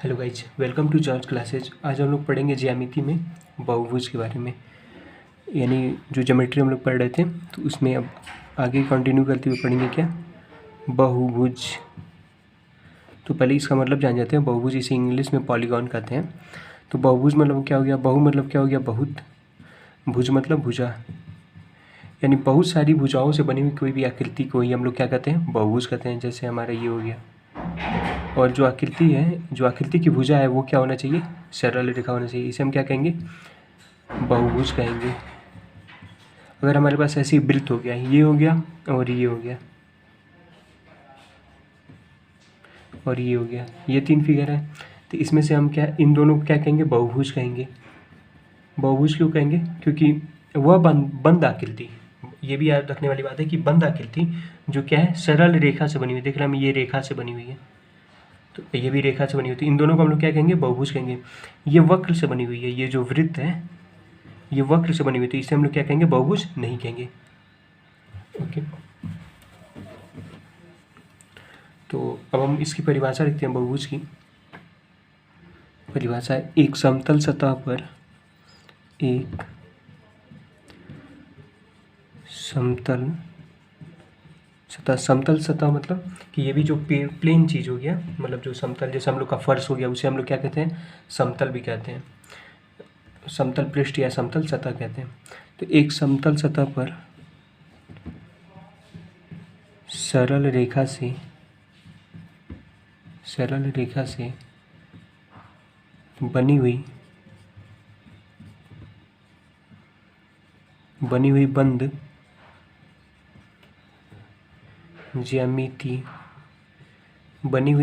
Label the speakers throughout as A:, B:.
A: Hello guys, welcome to George classes. आज हम लोग पढ़ेंगे ज्यामिति में बहुभुज के बारे में। यानी जो ज्योमेट्री हम लोग पढ़ रहे थे तो उसमें अब आगे कंटिन्यू करते हुए पढ़ेंगे क्या, बहुभुज। तो पहले इसका मतलब जान जाते हैं। बहुभुज इसे इंग्लिश में पॉलीगॉन कहते हैं। तो बहुभुज मतलब क्या हो गया, बहु मतलब क्या हो गया, बहुत, भुज मतलब भुजा। यानी बहुत सारी भुजाओं से बनी हुई कोई भी आकृति को ही हम लोग क्या कहते हैं, बहुभुज कहते हैं। जैसे हमारा ये हो गया, और जो आकृति है, जो आकृति की भुजा है वो क्या होना चाहिए, सरल रेखा होना चाहिए। इसे हम क्या कहेंगे, बहुभुज कहेंगे। अगर हमारे पास ऐसी वृत्त हो गया, ये हो गया और ये हो गया और ये हो गया, ये तीन फिगर है, तो इसमें से हम क्या, इन दोनों को क्या कहेंगे, बहुभुज कहेंगे। बहुभुज क्यों कहेंगे, क्योंकि वह बंद आकृति, ये भी याद रखने वाली बात है कि बंद आकृति जो क्या है, सरल रेखा से बनी हुई। देख रहे हम, ये रेखा से बनी हुई है, तो ये भी रेखा से बनी होती है। इन दोनों को हम लोग क्या कहेंगे, बहुभुज कहेंगे। ये वक्र से बनी हुई है, ये जो वृत्त है ये वक्र से बनी हुई थी, इसे हम लोग क्या कहेंगे, बहुभुज नहीं कहेंगे। ओके, तो अब हम इसकी परिभाषा लिखते हैं। बहुभुज की परिभाषा है, एक समतल सतह पर एक समतल सतह। समतल सतह मतलब कि ये भी जो प्लेन चीज़ हो गया, मतलब जो समतल, जैसे हम लोग का फर्श हो गया, उसे हम लोग क्या कहते हैं, समतल भी कहते हैं। समतल पृष्ठ या समतल सतह कहते हैं। तो एक समतल सतह पर सरल रेखा से बनी हुई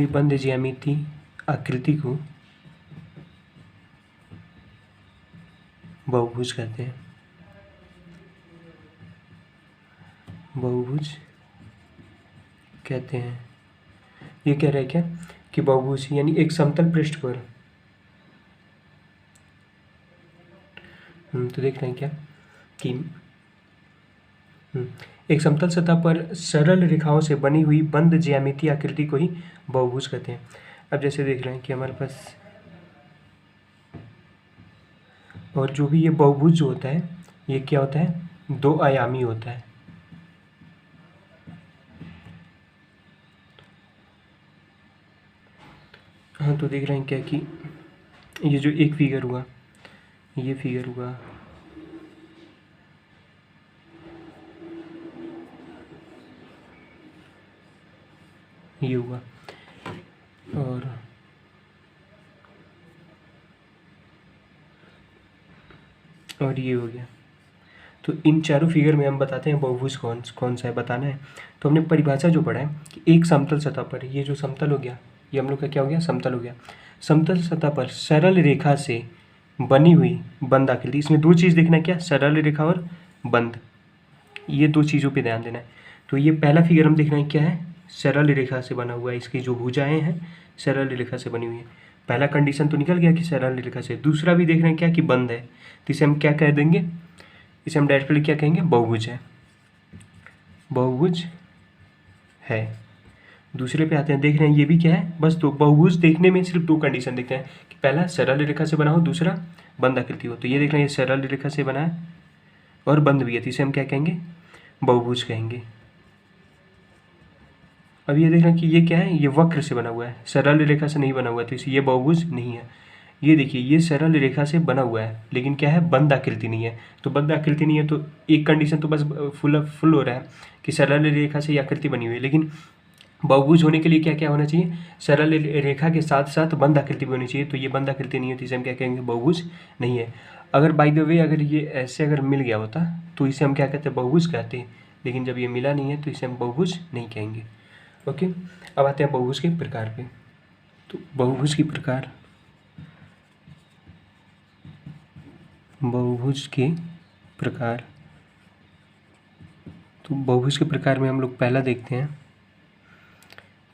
A: बंद ज्यामिति आकृति को बहुभुज कहते हैं। बहुभुज कहते हैं। ये कह रहा है क्या कि बहुभुज यानी एक समतल पृष्ठ पर, तो देख रहे हैं क्या कि एक समतल सतह पर सरल रेखाओं से बनी हुई बंद ज्यामितीय आकृति को ही बहुभुज कहते हैं। अब जैसे देख रहे हैं कि हमारे पास, और जो भी ये बहुभुज जो होता है ये क्या होता है, दो आयामी होता है। हाँ, तो देख रहे हैं क्या कि ये जो एक फिगर हुआ, ये फिगर हुआ, ये हुआ, और ये हो गया। तो इन चारों फिगर में हम बताते हैं बहुभुज कौन कौन सा है, बताना है। तो हमने परिभाषा जो पढ़ा है कि एक समतल सतह पर, ये जो समतल हो गया, ये हम लोग का क्या हो गया, समतल हो गया। समतल सतह पर सरल रेखा से बनी हुई बंद आकृति, इसमें दो चीज़ देखना है, क्या, सरल रेखा और बंद, ये दो चीज़ों पे ध्यान देना है। तो ये पहला फिगर हम देखना है क्या है, सरल रेखा से बना हुआ है, इसकी जो भुजाएं हैं सरल रेखा से बनी हुई है। पहला कंडीशन तो निकल गया कि सरल रेखा से। दूसरा भी देख रहे हैं क्या कि बंद है, तो इसे हम क्या कह देंगे, इसे हम डायरेक्टली क्या कहेंगे, बहुभुज है, बहुभुज है। दूसरे पे आते हैं, देख रहे हैं ये भी क्या है, बस दो बहुभुज देखने में सिर्फ दो कंडीशन देखते हैं कि पहला सरल रेखा से बना हो, दूसरा बंद आकृति हो। तो ये देख रहे हैं ये सरल रेखा से बना है और बंद भी है, तो इसे हम क्या कहेंगे, बहुभुज कहेंगे। अब ये देख रहे हैं कि ये क्या है, ये वक्र से बना हुआ है, सरल रेखा से नहीं बना हुआ है, तो इसे ये बहुभुज नहीं है। ये देखिए ये सरल रेखा से बना हुआ है, लेकिन क्या है, बंद आकृति नहीं है। तो बंद आकृति नहीं है तो एक कंडीशन तो बस फुल हो रहा है कि सरल रेखा से ये आकृति बनी हुई है। लेकिन बहुभुज होने के लिए क्या क्या होना चाहिए, सरल रेखा के साथ साथ बंद आकृति भी होनी चाहिए। तो ये बंद आकृति नहीं है, तो इसे हम क्या कहेंगे, बहुभुज नहीं है। अगर बाय द वे अगर ये ऐसे अगर मिल गया होता तो इसे हम क्या कहते हैं, बहुभुज कहते हैं। लेकिन जब ये मिला नहीं है तो इसे हम बहुभुज नहीं कहेंगे। ओके, अब आते हैं बहुभुज के प्रकार पे। तो बहुभुज के प्रकार, बहुभुज के प्रकार, तो बहुभुज के प्रकार में हम लोग पहला देखते हैं।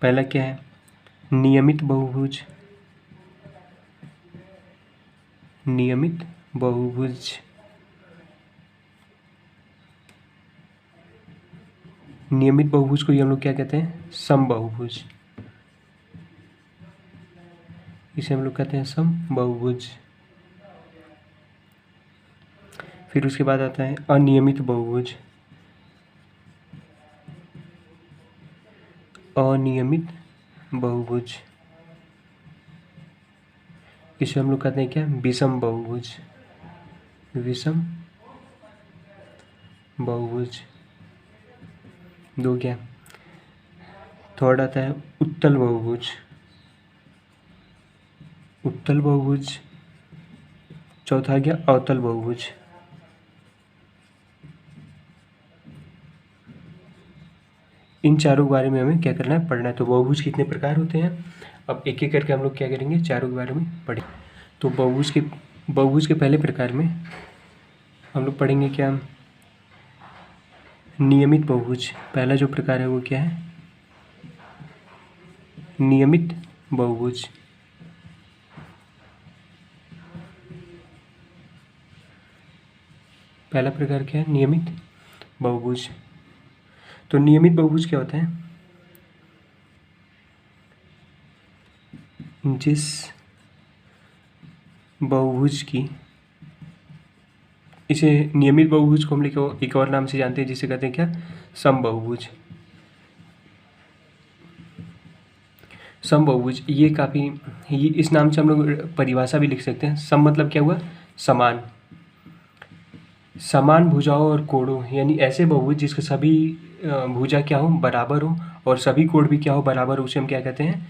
A: पहला क्या है, नियमित बहुभुज। नियमित बहुभुज, नियमित बहुभुज को ही हम लोग क्या कहते हैं, समबाहुभुज। इसे हम लोग कहते हैं समबहुभुज। फिर उसके बाद आता है अनियमित बहुभुज। अनियमित बहुभुज, इसे हम लोग कहते हैं क्या, विषम बहुभुज। विषम बहुभुज। दो क्या, थर्ड आता है उत्तल बहुभुज। उत्तल बहुभुज। चौथा आ गया अवतल बहुभुज। इन चारों के बारे में हमें क्या करना है, पढ़ना है। तो बहुभुज कितने प्रकार होते हैं, अब एक एक करके हम लोग क्या करेंगे, चारों के बारे में पढ़ें। तो बहुभुज के पहले प्रकार में हम लोग पढ़ेंगे क्या, नियमित बहुभुज। पहला जो प्रकार है वो क्या है, नियमित बहुभुज। पहला प्रकार क्या है, नियमित बहुभुज। तो नियमित बहुभुज क्या होता है, जिस बहुभुज की, इसे नियमित बहुभुज को हम लोग एक और नाम से जानते हैं, जिसे कहते हैं क्या, समबहुभुज। समबहुभुज ये काफ़ी, ये इस नाम से हम लोग परिभाषा भी लिख सकते हैं। सम मतलब क्या हुआ, समान। समान भुजाओं और कोणों, यानी ऐसे बहुभुज जिसके सभी भुजा क्या हो, बराबर हो, और सभी कोण भी क्या हो, बराबर हो, उसे हम क्या कहते हैं,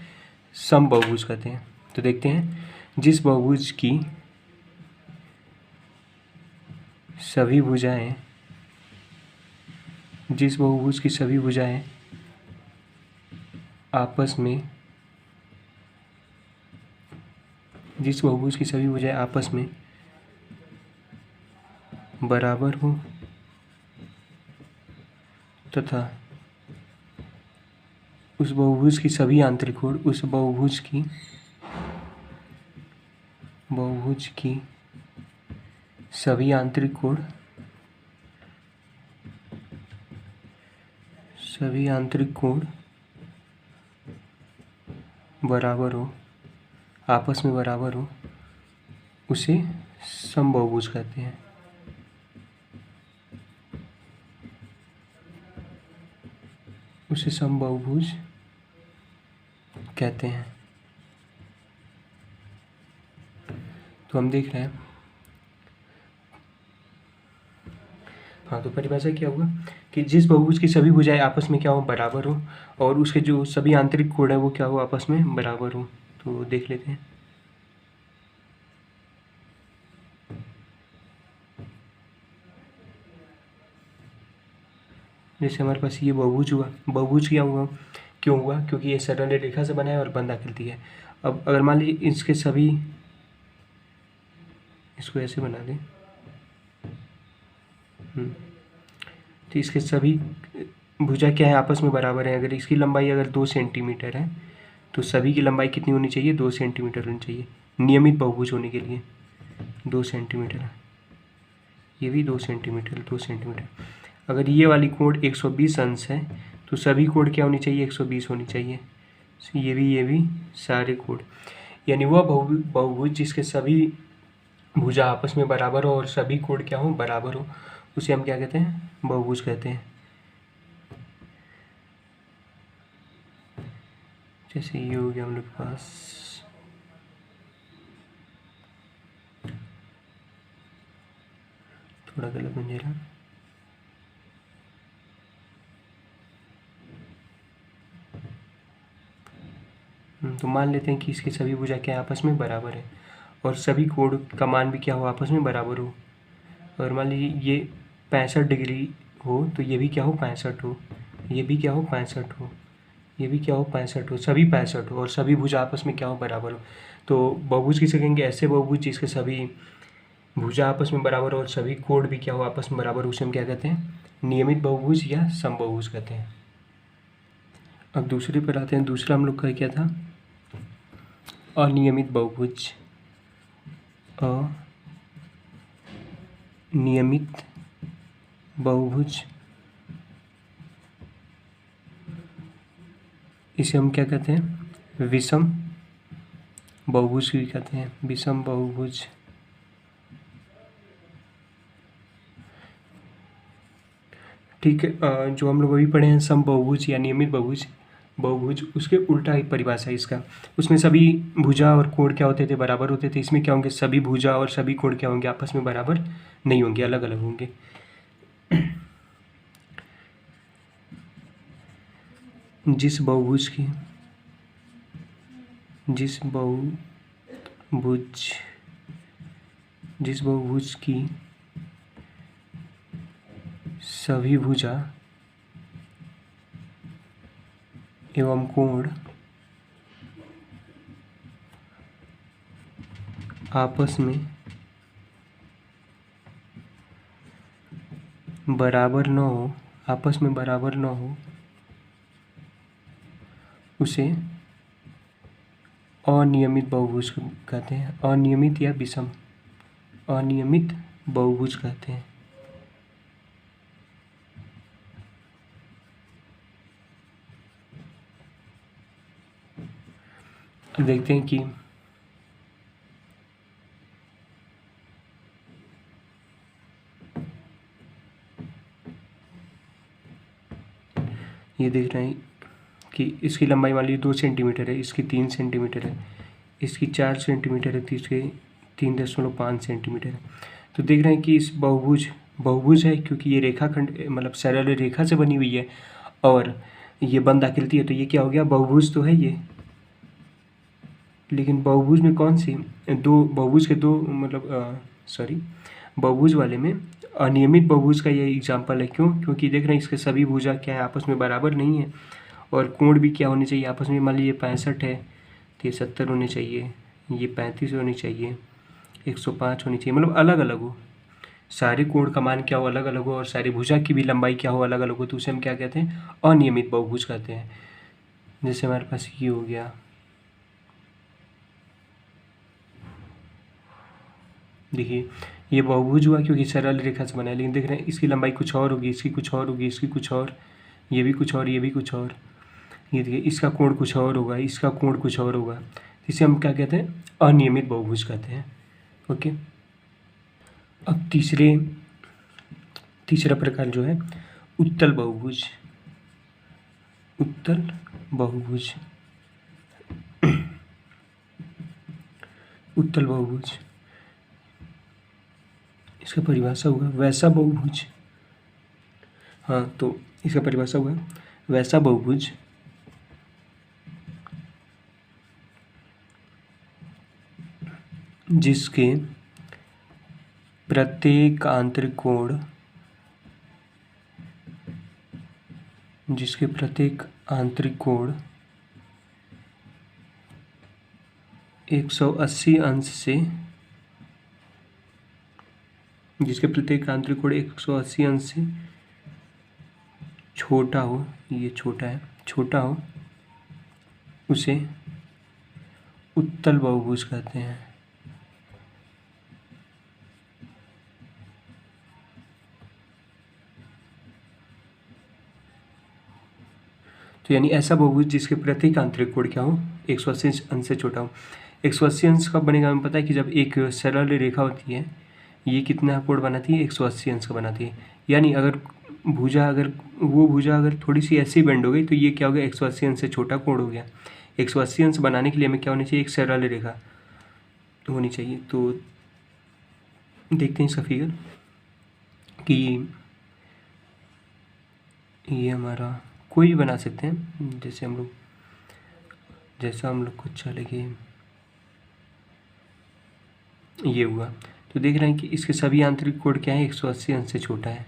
A: समबहुभुज कहते हैं। तो देखते हैं, जिस बहुभुज की सभी भुजाएं, जिस बहुभुज की सभी भुजाएं आपस में, जिस बहुभुज की सभी भुजाएं आपस में बराबर हो तथा उस बहुभुज की सभी आंतरिक कोण, उस बहुभुज की सभी आंतरिक कोण, सभी आंतरिक कोण बराबर हो, आपस में बराबर हो, उसे समबहुभुज कहते हैं। उसे समबहुभुज कहते हैं। तो हम देख रहे हैं, हाँ, तो परिभाषा क्या हुआ कि जिस बहुभुज की सभी भुजाएं आपस में क्या हो, बराबर हो, और उसके जो सभी आंतरिक कोण है वो क्या हो, आपस में बराबर हो। तो देख लेते हैं। जैसे हमारे पास ये बहुभुज हुआ, बहुभुज क्या हुआ, क्यों हुआ, क्योंकि ये सरल रेखा से बना है और बंद आकृति है। अब अगर मान लीजिए इसके सभी, इसको ऐसे बना दें, तो इसके सभी भुजा क्या है, आपस में बराबर है। अगर इसकी लंबाई अगर 2 सेंटीमीटर है तो सभी की लंबाई कितनी होनी चाहिए, 2 सेंटीमीटर होनी चाहिए नियमित बहुभुज होने के लिए। 2 सेंटीमीटर, ये भी 2 सेंटीमीटर, 2 सेंटीमीटर। अगर ये वाली कोण 120 अंश है तो सभी कोण क्या होनी चाहिए, 120 होनी चाहिए। ये भी सारे कोण, यानी वह बहुभुज जिसके सभी भुजा आपस में बराबर हो और सभी कोण क्या हो, बराबर हो, उसे हम क्या कहते हैं, बहुभुज कहते हैं। जैसे ये हो गया हम लोग के पास, थोड़ा गलत बन जा रहा है। तो मान लेते हैं कि इसके सभी भुजा क्या आपस में बराबर है और सभी कोण का मान भी क्या हो, आपस में बराबर हो। और मान लीजिए ये 65 डिग्री हो तो ये भी क्या हो, 65 हो, ये भी क्या हो, 65 हो, ये भी क्या हो, 65 हो, सभी 65 हो और सभी भुजा आपस में क्या हो, बराबर हो। तो बहुभुज किसे कहेंगे, ऐसे बहुभुज जिसके सभी भुजा आपस में बराबर हो और सभी कोण भी क्या हो, आपस में बराबर हो, उसे हम क्या कहते हैं, नियमित बहुभुज या समबहुभुज कहते हैं। अब दूसरे पर आते हैं। दूसरा हम लोग का क्या था, अनियमित बहुभुज। अनियमित बहुभुज, इसे हम क्या कहते हैं, विषम बहुभुज भी कहते हैं, विषम बहुभुज। ठीक है, जो हम लोग अभी पढ़े हैं सम बहुभुज या नियमित बहुभुज, बहुभुज उसके उल्टा एक परिभाषा है इसका। उसमें सभी भुजा और कोण क्या होते थे, बराबर होते थे। इसमें क्या होंगे, सभी भुजा और सभी कोण क्या होंगे, आपस में बराबर नहीं होंगे, अलग अलग होंगे। जिस बहुभुज की सभी भुजा एवं कोण आपस में बराबर न हो, उसे अनियमित बहुभुज कहते हैं। अनियमित या विषम, अनियमित बहुभुज कहते हैं। देखते हैं कि ये देख रहे हैं कि इसकी लंबाई मान लीजिए 2 सेंटीमीटर है, इसकी 3 सेंटीमीटर है, इसकी 4 सेंटीमीटर है, तो इसके 3.5 सेंटीमीटर है। तो देख रहे हैं कि इस बहुभुज है, क्योंकि ये रेखाखंड मतलब सरल रेखा से बनी हुई है और ये बंद आकृति है, तो ये क्या हो गया, बहुभुज तो है ये। लेकिन बहुभुज में कौन सी दो, बहुभुज के दो मतलब बहुभुज वाले में अनियमित बहुभुज का ये एग्जाम्पल है। क्यों? क्योंकि देख रहे हैं इसके सभी भुजा क्या है, आपस में बराबर नहीं है, और कोण भी क्या होने चाहिए आपस में। मान लीजिए 65 है तो ये 70 होने चाहिए, ये 35 होनी चाहिए, 105 होनी चाहिए, मतलब अलग अलग हो, सारे कोण का मान क्या हो, अलग अलग हो, और सारी भुजा की भी लंबाई क्या हो, अलग अलग हो, तो उसे हम क्या कहते हैं, अनियमित बहुभुज कहते हैं। जैसे हमारे पास ये हो गया, देखिए ये बहुभुज हुआ क्योंकि सरल रेखा से बना है, लेकिन देख रहे हैं इसकी लंबाई कुछ और होगी, इसकी कुछ और होगी, इसकी कुछ और, ये भी कुछ और, ये भी कुछ और। ये देखिए इसका कोण कुछ और होगा, इसका कोण कुछ और होगा, इसे हम क्या कहते हैं, अनियमित बहुभुज कहते हैं। ओके, अब तीसरा प्रकार जो है उत्तल बहुभुज। उत्तल बहुभुज, उत्तल बहुभुज, इसका परिभाषा हुआ वैसा बहुभुज। हाँ, तो इसका परिभाषा हुआ वैसा बहुभुज जिसके प्रत्येक आंतरिक कोण 180 अंश से, जिसके प्रत्येक आंतरिक कोण 180 अंश से छोटा हो, ये छोटा है, छोटा हो, उसे उत्तल बहुभुज कहते हैं। तो यानी ऐसा बहुभुज जिसके प्रत्येक आंतरिक कोण क्या हो, 180 अंश से छोटा हो। 180 अंश कब बनेगा हमें पता है कि जब एक सरल रेखा होती है, ये कितना कोण बनाती है, 180 अंश का बनाती है। यानी अगर वो भुजा अगर थोड़ी सी ऐसी बेंड हो गई तो ये क्या हो गया, 180 अंश से छोटा कोण हो गया। 180 अंश बनाने के लिए हमें क्या होनी चाहिए, एक सरल रेखा होनी चाहिए। तो देखते हैं इसका फिगर कि ये हमारा कोई भी बना सकते हैं, जैसा हम लोग को अच्छा लगे। ये हुआ, तो देख रहे हैं कि इसके सभी आंतरिक कोण क्या है, 180 अंश से छोटा है।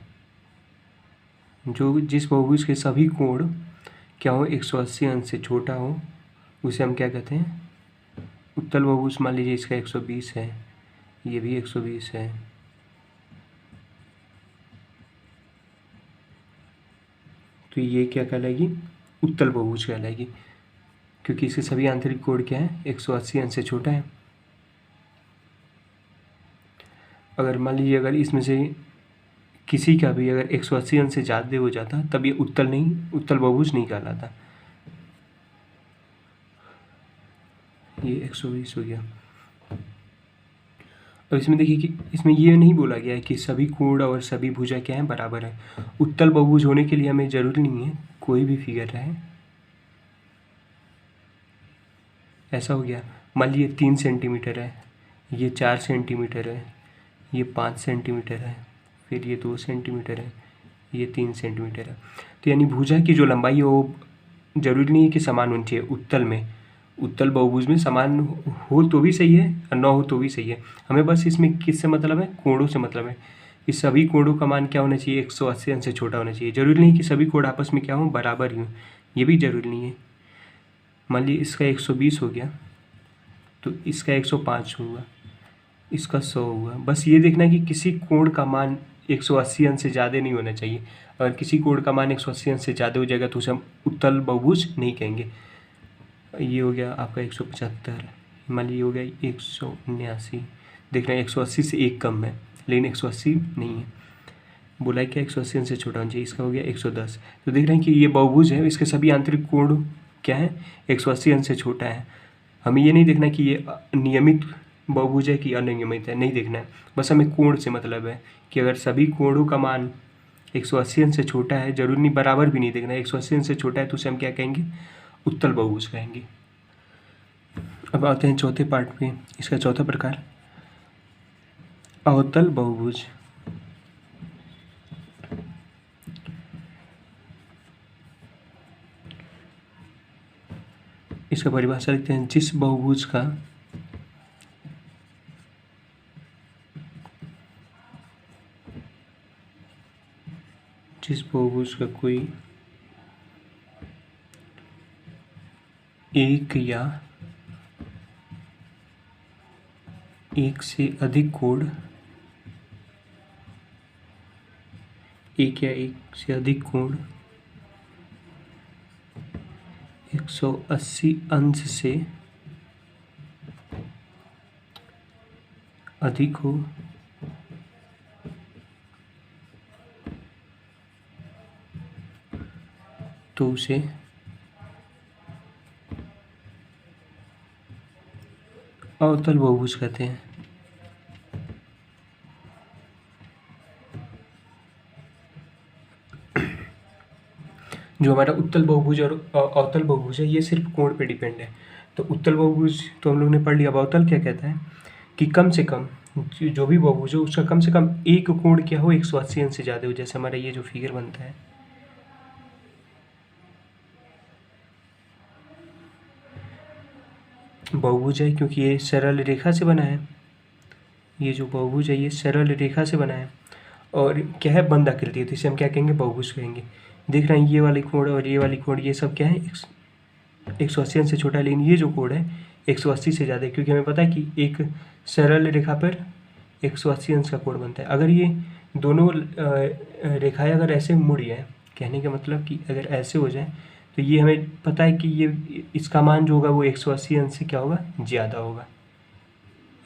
A: जिस बहुभुज के सभी कोण क्या हो, 180 अंश से छोटा हो, उसे हम क्या कहते हैं, उत्तल बहुभुज। मान लीजिए इसका 120 है, ये भी 120 है, तो ये क्या कहलाएगी, उत्तल बहुभुज कहलाएगी, क्योंकि इसके सभी आंतरिक कोण क्या है, 180 अंश से छोटा है। अगर मान लीजिए अगर इसमें से किसी का भी अगर 180 अंश से ज़्यादा हो जाता तब ये उत्तल बहुभुज नहीं कहलाता। ये 120 हो गया। अब इसमें देखिए कि इसमें ये नहीं बोला गया है कि सभी कोण और सभी भुजा क्या है, बराबर है। उत्तल बहुभुज होने के लिए हमें ज़रूरी नहीं है कोई भी फिगर रहे। ऐसा हो गया, मान लीजिए 3 सेंटीमीटर है, ये 4 सेंटीमीटर है, ये 5 सेंटीमीटर है, फिर ये 2 सेंटीमीटर है, ये 3 सेंटीमीटर है। तो यानी भुजा की जो लंबाई है वो जरूरी नहीं है कि समान होनी चाहिए उत्तल में। उत्तल बहुभुज में समान हो तो भी सही है और न हो तो भी सही है। हमें बस इसमें किससे मतलब है, कोणों से मतलब है कि सभी कोणों का मान क्या होना चाहिए, 180 अंश से छोटा होना चाहिए। जरूरी नहीं कि सभी कोण आपस में क्या हो, बराबर ही हो, ये भी जरूरी नहीं है। मान लीजिए इसका 120 हो गया तो इसका 105 हुआ, इसका 100 हुआ। बस ये देखना है कि किसी कोण का मान 180 अंश से ज़्यादा नहीं होना चाहिए। अगर किसी कोण का मान 180 अंश से ज़्यादा हो जाएगा तो उसे हम उत्तल बहुभुज नहीं कहेंगे। ये हो गया आपका 175, मान लीजिए हो गया 179। देखना 180 से एक कम है, लेकिन 180 नहीं है, बोला है क्या 180 अंश से छोटा होना चाहिए। इसका हो गया 110। तो देख रहे हैं कि ये बहुभुज है, इसके सभी आंतरिक कोण क्या है, 180 अंश से छोटा है। हमें ये नहीं देखना कि ये नियमित बहुभुज है कि अनियमित है, नहीं देखना है। बस हमें कोण से मतलब है कि अगर सभी कोणों का मान 180 अंश से छोटा है, जरूरी नहीं बराबर भी नहीं देखना है, 180 अंश से छोटा है तो उसे हम क्या कहेंगे, उत्तल बहुभुज कहेंगे। अब आते हैं चौथे पार्ट पे। इसका चौथा प्रकार अवतल बहुभुज। इसका परिभाषा लिखते हैं, जिस बहुभुज का कोई एक या एक से अधिक कोण, एक या एक से अधिक कोण 180 अंश से अधिक हो तो उसे अवतल बहुभुज कहते हैं। जो हमारा उत्तल बहुभुज और अवतल बहुभुज है ये सिर्फ कोण पे डिपेंड है। तो उत्तल बहुभुज तो हम लोग ने पढ़ लिया। अब अवतल क्या कहता है कि कम से कम जो भी बहुभुज हो उसका कम से कम एक कोण क्या हो, 180 अंश से ज़्यादा हो। जैसे हमारा ये जो फिगर बनता है, बहुभुज है क्योंकि ये सरल रेखा से बना है। ये जो बहुभुज है ये सरल रेखा से बना है और क्या है, बंद आकृति है, तो इसे हम क्या कहेंगे, बहुभुज कहेंगे। देख रहे हैं ये वाली कोण और ये वाली कोण, ये सब क्या है, 180 अंश से छोटा है, लेकिन ये जो कोण है 180 से ज़्यादा है, क्योंकि हमें पता है कि एक सरल रेखा पर 180 अंश का कोण बनता है। अगर ये दोनों रेखाएं अगर ऐसे मुड़ जाए, कहने का मतलब कि अगर ऐसे हो जाए तो ये हमें पता है कि ये इसका मान जो होगा वो 180 अंश से क्या होगा, ज़्यादा होगा,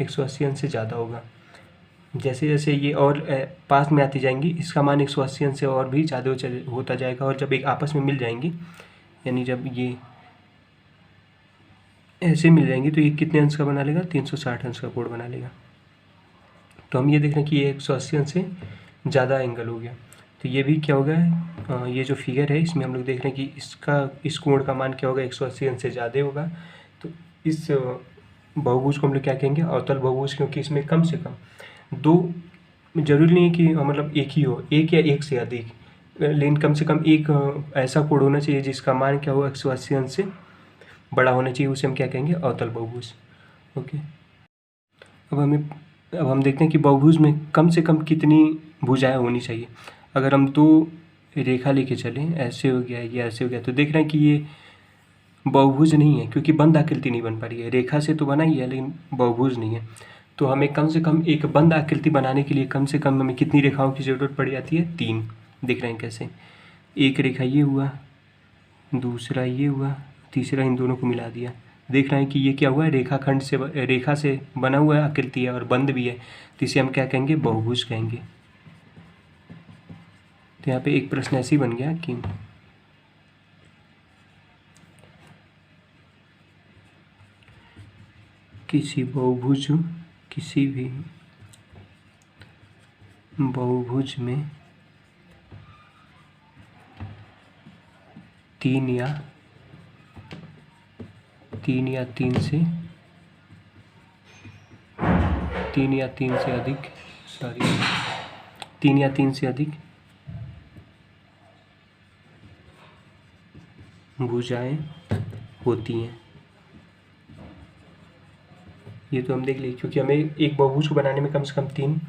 A: 180 अंश से ज़्यादा होगा। जैसे जैसे ये और पास में आती जाएंगी इसका मान 180 अंश से और भी ज़्यादा होता जाएगा, और जब एक आपस में मिल जाएंगी, यानी जब ये ऐसे मिल जाएंगी तो ये कितने अंश का बना लेगा, 360 अंश का कोण बना लेगा। तो हम ये देख रहे हैं कि ये 180 अंश से ज़्यादा एंगल हो गया। तो ये भी क्या होगा, ये जो फिगर है इसमें हम लोग देख रहे हैं कि इस कोण का मान क्या होगा, 180 अंश से ज़्यादा होगा। तो इस बहुभुज को हम लोग क्या कहेंगे, अवतल बहुभुज, क्योंकि इसमें कम से कम दो, जरूरी नहीं है कि मतलब एक ही हो, एक या एक से अधिक, लेकिन कम से कम एक ऐसा कोण होना चाहिए जिसका मान क्या हो, 180 अंश से बड़ा होना चाहिए, उसे हम क्या कहेंगे, अवतल बहुभुज। ओके, अब हम देखते हैं कि बहुभुज में कम से कम कितनी भुजाएं होनी चाहिए। अगर हम दो रेखा लेके चलें, ऐसे हो गया या ऐसे हो गया, तो देख रहे हैं कि ये बहुभुज नहीं है, क्योंकि बंद आकृति नहीं बन पा रही है। रेखा से तो बना ही है लेकिन बहुभुज नहीं है। तो हमें कम से कम एक बंद आकृति बनाने के लिए कम से कम हमें कितनी रेखाओं की ज़रूरत पड़ जाती है, 3। देख रहे हैं कैसे, एक रेखा ये हुआ, दूसरा ये हुआ, तीसरा इन दोनों को मिला दिया। देख रहे हैं कि ये क्या हुआ है, रेखाखंड से, रेखा से बना हुआ है, आकृति है और बंद भी है, तो इसे हम क्या कहेंगे, बहुभुज कहेंगे। तो यहाँ पे एक प्रश्न ऐसे ही बन गया कि किसी भी बहुभुज में तीन या तीन या तीन से अधिक भुजाएं होती हैं। ये तो हम देख लिए, क्योंकि हमें एक बहुभुज को बनाने में कम से कम 3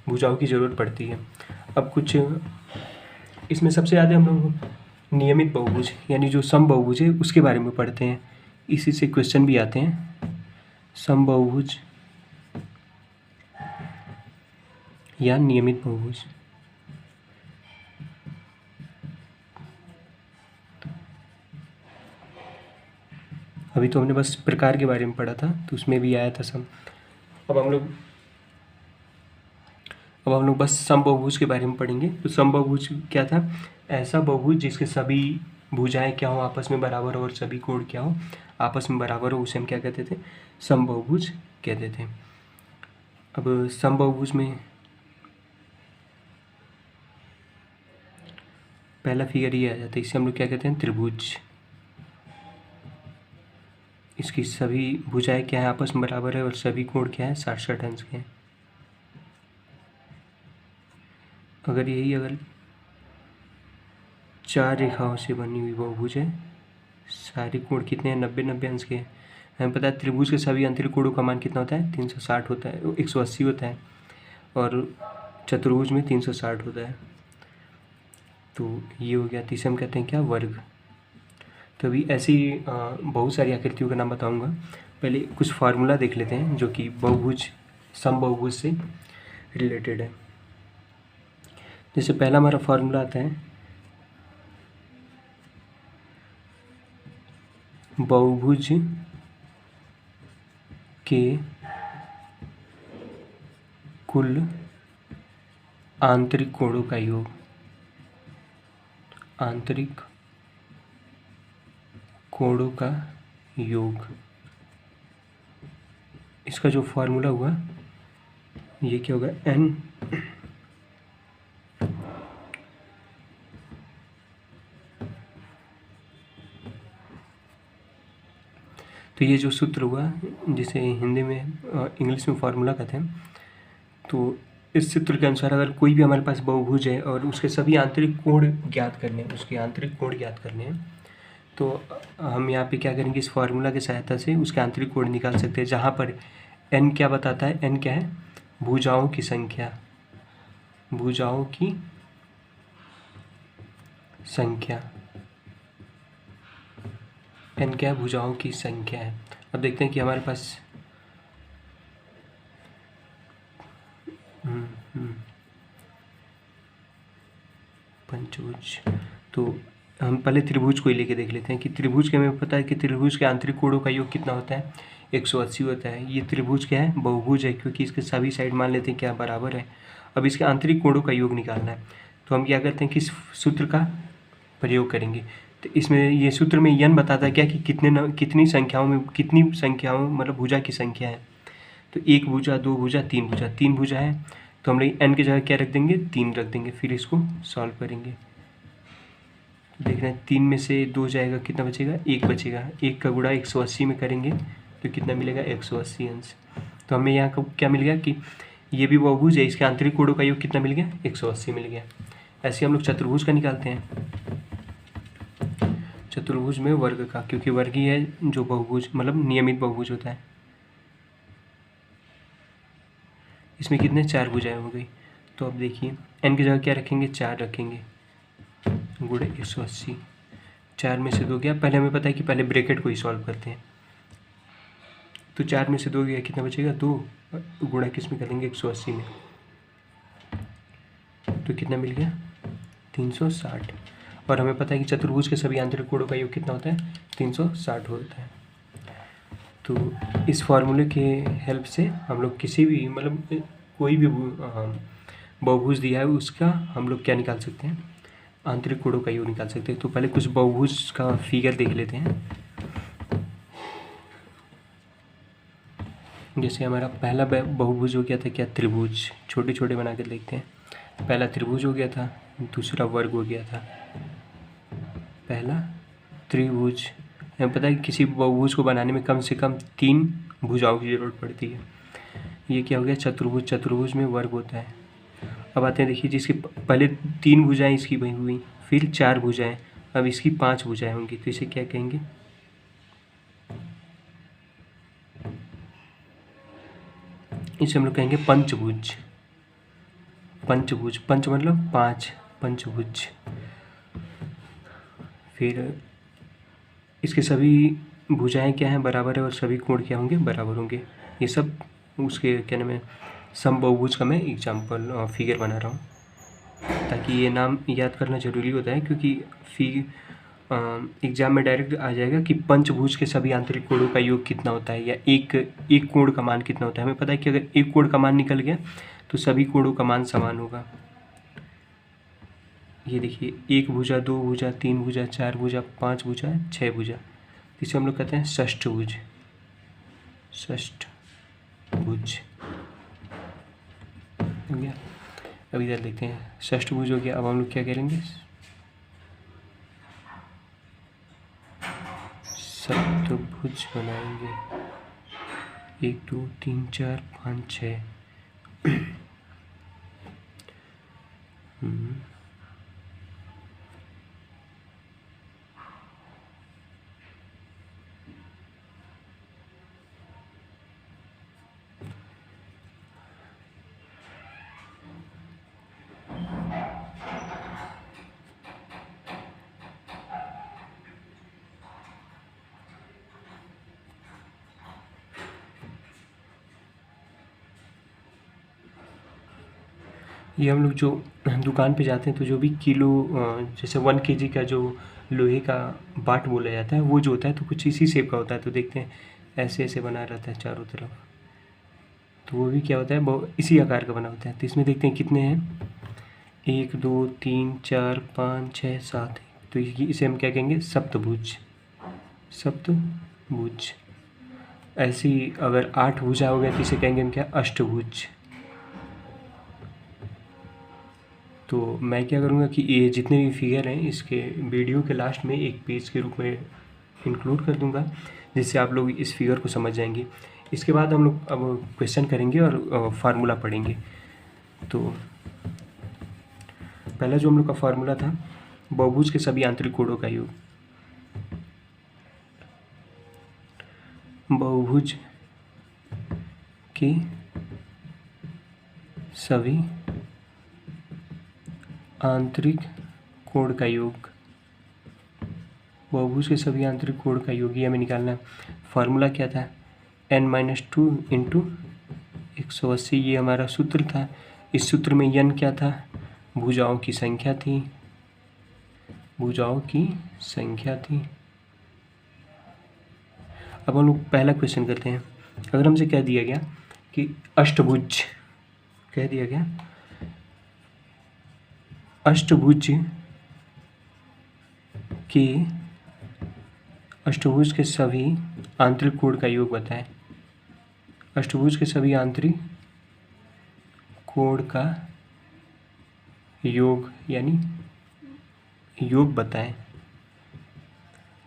A: भुजाओं की ज़रूरत पड़ती है। अब कुछ इसमें सबसे ज़्यादा हम लोग नियमित बहुभुज यानी जो समबहुभुज है उसके बारे में पढ़ते हैं। इसी से क्वेश्चन भी आते हैं, समबहुभुज या नियमित बहुभुज। अभी तो हमने बस प्रकार के बारे में पढ़ा था, तो उसमें भी आया था सम। अब हम लोग बस समबहुभुज के बारे में पढ़ेंगे। तो समबहुभुज क्या था? ऐसा बहुभुज जिसके सभी भुजाएं क्या हो, आपस में बराबर हो, और सभी कोण क्या हो, आपस में बराबर हो, उसे हम क्या कहते थे? समबहुभुज कहते थे। अब समबहुभुज में पहला फिगर ये आ जाता है, इसे हम लोग क्या कहते हैं? त्रिभुज। इसकी सभी भुजाएं क्या है, आपस में बराबर है, और सभी कोण क्या है? 60 अंश के हैं। अगर 4 रेखाओं से बनी हुई बहुभुज है, सारे कोण कितने हैं? 90 अंश के हैं। हमें पता है त्रिभुज के सभी आंतरिक कोणों का मान कितना होता है? 360 होता है, 180 होता है, और चतुर्भुज में 360 होता है। तो ये हो गया। तीसरे हम कहते हैं क्या? वर्ग। तो अभी ऐसी बहुत सारी आकृतियों का नाम बताऊंगा। पहले कुछ फार्मूला देख लेते हैं जो कि समबहुभुज से रिलेटेड है। जैसे पहला हमारा फार्मूला आता है, बहुभुज के कुल आंतरिक कोणों का योग। आंतरिक कोणों का योग, इसका जो फार्मूला हुआ ये क्या होगा? n तो ये जो सूत्र हुआ, जिसे हिंदी में इंग्लिश में फार्मूला कहते हैं, तो इस सूत्र के अनुसार अगर कोई भी हमारे पास बहुभुज है और उसके सभी आंतरिक कोण ज्ञात करने हैं, तो हम यहाँ पे क्या करेंगे? इस फार्मूला की सहायता से उसके आंतरिक कोण निकाल सकते हैं, जहाँ पर n क्या बताता है? n क्या है? भुजाओं की संख्या। n क्या है? भुजाओं की संख्या है। अब देखते हैं कि हमारे पास पंचभुज, तो हम पहले त्रिभुज को ही लेके देख लेते हैं कि त्रिभुज के हमें पता है कि त्रिभुज के आंतरिक कोणों का योग कितना होता है? 180 होता है। ये त्रिभुज क्या है? बहुभुज है, क्योंकि इसके सभी साइड मान लेते हैं क्या? बराबर है। अब इसके आंतरिक कोणों का योग निकालना है, तो हम क्या करते हैं कि इस सूत्र का प्रयोग करेंगे। तो इसमें ये सूत्र में n बताता है क्या कि कितनी संख्याओं मतलब भुजा की संख्या है। तो 1 भुजा, 2 भुजा, 3 भुजा, 3 भुजा है, तो हम लोग n की जगह क्या रख देंगे? 3 रख देंगे। फिर इसको सॉल्व करेंगे। देख रहे हैं 3 में से 2 जाएगा, कितना बचेगा? 1 बचेगा। 1 का गुणा 180 में करेंगे तो कितना मिलेगा? 180 अंश। तो हमें यहाँ क्या मिल गया कि ये भी बहुभुज है, इसके आंतरिक कोणों का योग कितना मिल गया? 180 मिल गया। ऐसे हम लोग चतुर्भुज का निकालते हैं। चतुर्भुज में वर्ग का, क्योंकि वर्ग ही है जो बहुभुज मतलब नियमित बहुभुज होता है। इसमें कितने? 4 भुजाएं हो गई। तो अब देखिए n की जगह क्या रखेंगे? 4 रखेंगे, गुणे 180। 4 में से 2 गया, पहले हमें पता है कि पहले ब्रैकेट को ही सॉल्व करते हैं। तो 4 में से 2 गया, कितना बचेगा? 2, गुणा किस में करेंगे? 180 में, तो कितना मिल गया? 360। और हमें पता है कि चतुर्भुज के सभी आंतरिक कोणों का योग कितना होता है? 360 होता है। तो इस फार्मूले के हेल्प से हम लोग किसी भी मतलब कोई भी बहुभुज दिया है उसका हम लोग क्या निकाल सकते हैं? आंतरिक कोणों का योग निकाल सकते हैं। तो पहले कुछ बहुभुज का फिगर देख लेते हैं। जैसे हमारा पहला बहुभुज हो गया था क्या, त्रिभुज, छोटे छोटे बना के देखते हैं। पहला त्रिभुज हो गया था, दूसरा वर्ग हो गया था, पहला त्रिभुज। हमें पता है कि किसी बहुभुज को बनाने में कम से कम 3 भुजाओं की ज़रूरत पड़ती है। ये क्या हो गया, चतुर्भुज। चतुर्भुज में वर्ग होता है। अब आते हैं, देखिए जिसके पहले 3 भुजाएं इसकी बनी हुई, फिर 4 भुजाएं, अब इसकी 5 भुजाएं होंगी, तो इसे क्या कहेंगे, इसे हम लोग कहेंगे पंचभुज। पंचभुज, पंच मतलब 5, पंचभुज। फिर इसके सभी भुजाएं क्या हैं, बराबर है, और सभी कोण क्या होंगे, बराबर होंगे। ये सब उसके क्या नाम है, समबाहुभुज का मैं एग्जाम्पल फिगर बना रहा हूँ, ताकि ये नाम याद करना जरूरी होता है, क्योंकि एग्जाम में डायरेक्ट आ जाएगा कि पंचभुज के सभी आंतरिक कोणों का योग कितना होता है, या एक कोण का मान कितना होता है। हमें पता है कि अगर एक कोण का मान निकल गया तो सभी कोणों का मान समान होगा। ये देखिए, 1 भुजा, 2 भुजा, 3 भुजा, 4 भुजा, 5 भुजा, 6 भुजा, इसे हम लोग कहते हैं षष्ठभुज। षष्ठभुज हो गया। अब इधर देखते हैं, षष्ठभुज हो गया। अब हम लोग क्या करेंगे, सप्तभुज बनाएंगे। 1 2 3 4 5 6। ये हम लोग जो दुकान पे जाते हैं तो जो भी किलो जैसे 1 kg का जो लोहे का बाट बोला जाता है, वो जो होता है तो कुछ इसी शेप का होता है। तो देखते हैं ऐसे ऐसे बना रहता है चारों तरफ, तो वो भी क्या होता है, वो इसी आकार का बना होता है। तो इसमें देखते हैं कितने हैं, 1 2 3 4 5 6 7। तो इसे हम क्या कहेंगे, सप्तभुज। सप्तभुज। ऐसी अगर 8 भुजा हो गया तो इसे कहेंगे हम क्या, अष्टभुज। तो मैं क्या करूँगा कि ये जितने भी फिगर हैं इसके वीडियो के लास्ट में एक पेज के रूप में इंक्लूड कर दूँगा, जिससे आप लोग इस फिगर को समझ जाएंगे। इसके बाद हम लोग अब क्वेश्चन करेंगे और फार्मूला पढ़ेंगे। तो पहला जो हम लोग का फार्मूला था, बहुभुज के सभी आंतरिक कोणों का योग। बहुभुज के सभी आंतरिक कोण का योग। बहुभुज के सभी आंतरिक कोण का योग ये हमें निकालना है। फार्मूला क्या था, n-2 इंटू 180, ये हमारा सूत्र था। इस सूत्र में n क्या था, भुजाओं की संख्या थी, भुजाओं की संख्या थी। अब हम लोग पहला क्वेश्चन करते हैं। अगर हमसे कह दिया गया कि अष्टभुज, कह दिया गया अष्टभुज के सभी आंतरिक कोण का योग बताएं। अष्टभुज के सभी आंतरिक कोण का योग यानी योग बताएं।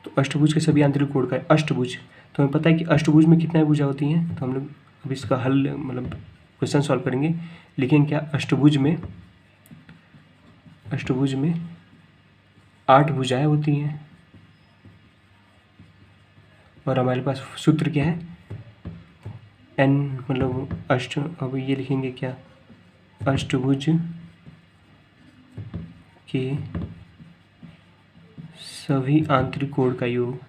A: तो अष्टभुज के सभी आंतरिक कोण का अष्टभुज, तो हमें पता है कि अष्टभुज में कितना भुजा होती हैं। तो हम लोग अब इसका हल मतलब क्वेश्चन सॉल्व करेंगे। लेकिन क्या, अष्टभुज में 8 भुजाएं होती हैं, और हमारे पास सूत्र क्या है, n मतलब अष्ट। अब ये लिखेंगे क्या, अष्टभुज के सभी आंतरिक कोण का योग।